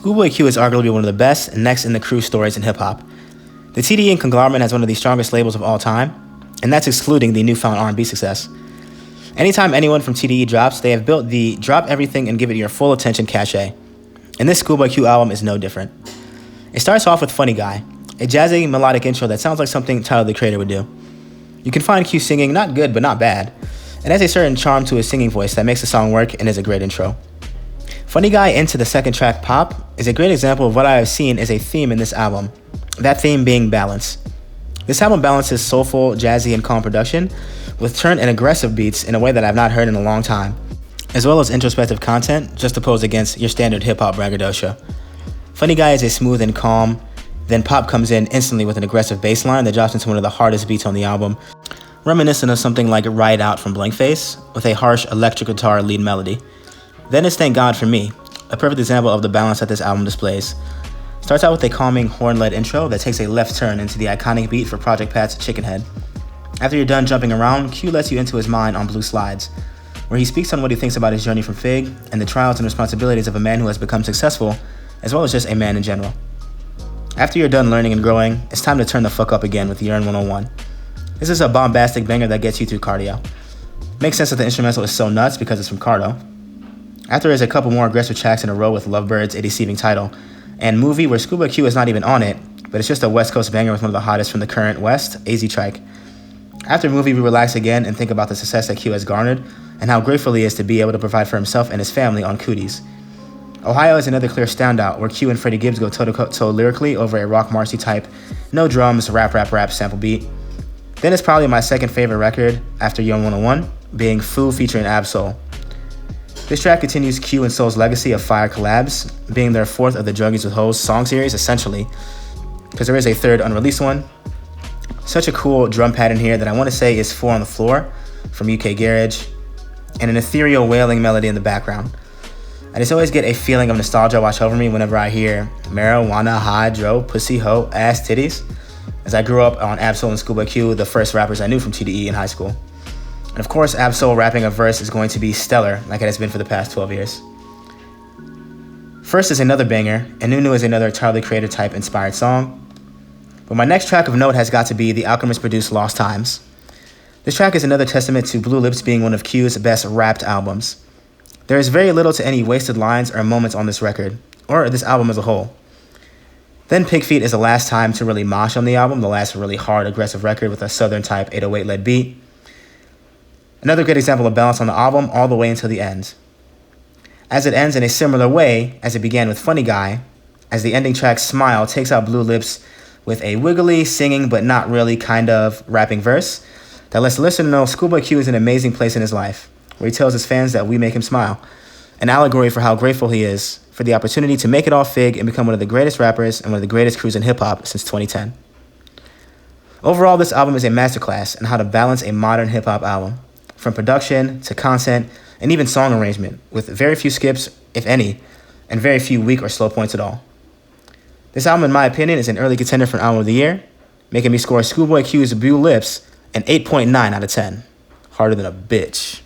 Schoolboy Q is arguably one of the best next in the crew stories in hip-hop. The TDE and conglomerate has one of the strongest labels of all time, and that's excluding the newfound R&B success. Anytime anyone from TDE drops, they have built the drop everything and give it your full attention cachet. And this Schoolboy Q album is no different. It starts off with Funny Guy, a jazzy melodic intro that sounds like something Tyler the Creator would do. You can find Q singing not good but not bad, and has a certain charm to his singing voice that makes the song work and is a great intro. Funny Guy into the second track, Pop, is a great example of what I have seen as a theme in this album, that theme being balance. This album balances soulful, jazzy, and calm production with turn and aggressive beats in a way that I've not heard in a long time, as well as introspective content just opposed against your standard hip-hop braggadocio. Funny Guy is a smooth and calm, then Pop comes in instantly with an aggressive bass line that drops into one of the hardest beats on the album, reminiscent of something like Ride Out from Blank Face, with a harsh electric guitar lead melody. Then is Thank God For Me, a perfect example of the balance that this album displays. Starts out with a calming horn-led intro that takes a left turn into the iconic beat for Project Pat's Chicken Head. After you're done jumping around, Q lets you into his mind on Blue Slides, where he speaks on what he thinks about his journey from Fig and the trials and responsibilities of a man who has become successful, as well as just a man in general. After you're done learning and growing, it's time to turn the fuck up again with Yearn 101. This is a bombastic banger that gets you through cardio. Makes sense that the instrumental is so nuts because it's from Cardo. After is a couple more aggressive tracks in a row with Lovebirds, a deceiving title, and Movie, where Schoolboy Q is not even on it, but it's just a West Coast banger with one of the hottest from the current West, AZ Trike. After Movie, we relax again and think about the success that Q has garnered and how grateful he is to be able to provide for himself and his family on Cooties. Ohio is another clear standout, where Q and Freddie Gibbs go toe-to-toe lyrically over a Rock Marcy type, no drums, rap sample beat. Then it's probably my second favorite record after Yearn 101, being Foo featuring Ab-Soul. This track continues Q and Soul's legacy of fire collabs, being their fourth of the Druggies with Hoes song series, essentially, because there is a third unreleased one. Such a cool drum pattern here that I want to say is 4 on the Floor from UK Garage, and an ethereal wailing melody in the background. I just always get a feeling of nostalgia wash over me whenever I hear marijuana, hydro, pussy, hoe, ass, titties, as I grew up on Ab-Soul and Schoolboy Q, the first rappers I knew from TDE in high school. And of course, Ab-Soul rapping a verse is going to be stellar, like it has been for the past 12 years. First is another banger, and Nunu is another Tyler the Creator type inspired song. But my next track of note has got to be the Alchemist-produced Lost Times. This track is another testament to Blue Lips being one of Q's best rapped albums. There is very little to any wasted lines or moments on this record, or this album as a whole. Then Pig Feet is the last time to really mosh on the album, the last really hard, aggressive record with a southern type 808-led beat. Another good example of balance on the album all the way until the end, as it ends in a similar way as it began with Funny Guy, as the ending track Smile takes out Blue Lips with a wiggly, singing but not really kind of rapping verse that lets the listener know Schoolboy Q is in an amazing place in his life, where he tells his fans that we make him smile, an allegory for how grateful he is for the opportunity to make it all Fig and become one of the greatest rappers and one of the greatest crews in hip-hop since 2010. Overall, this album is a masterclass in how to balance a modern hip-hop album, from production to content and even song arrangement, with very few skips, if any, and very few weak or slow points at all. This album, in my opinion, is an early contender for an album of the year, making me score Schoolboy Q's Blue Lips an 8.9 out of 10. Harder than a bitch.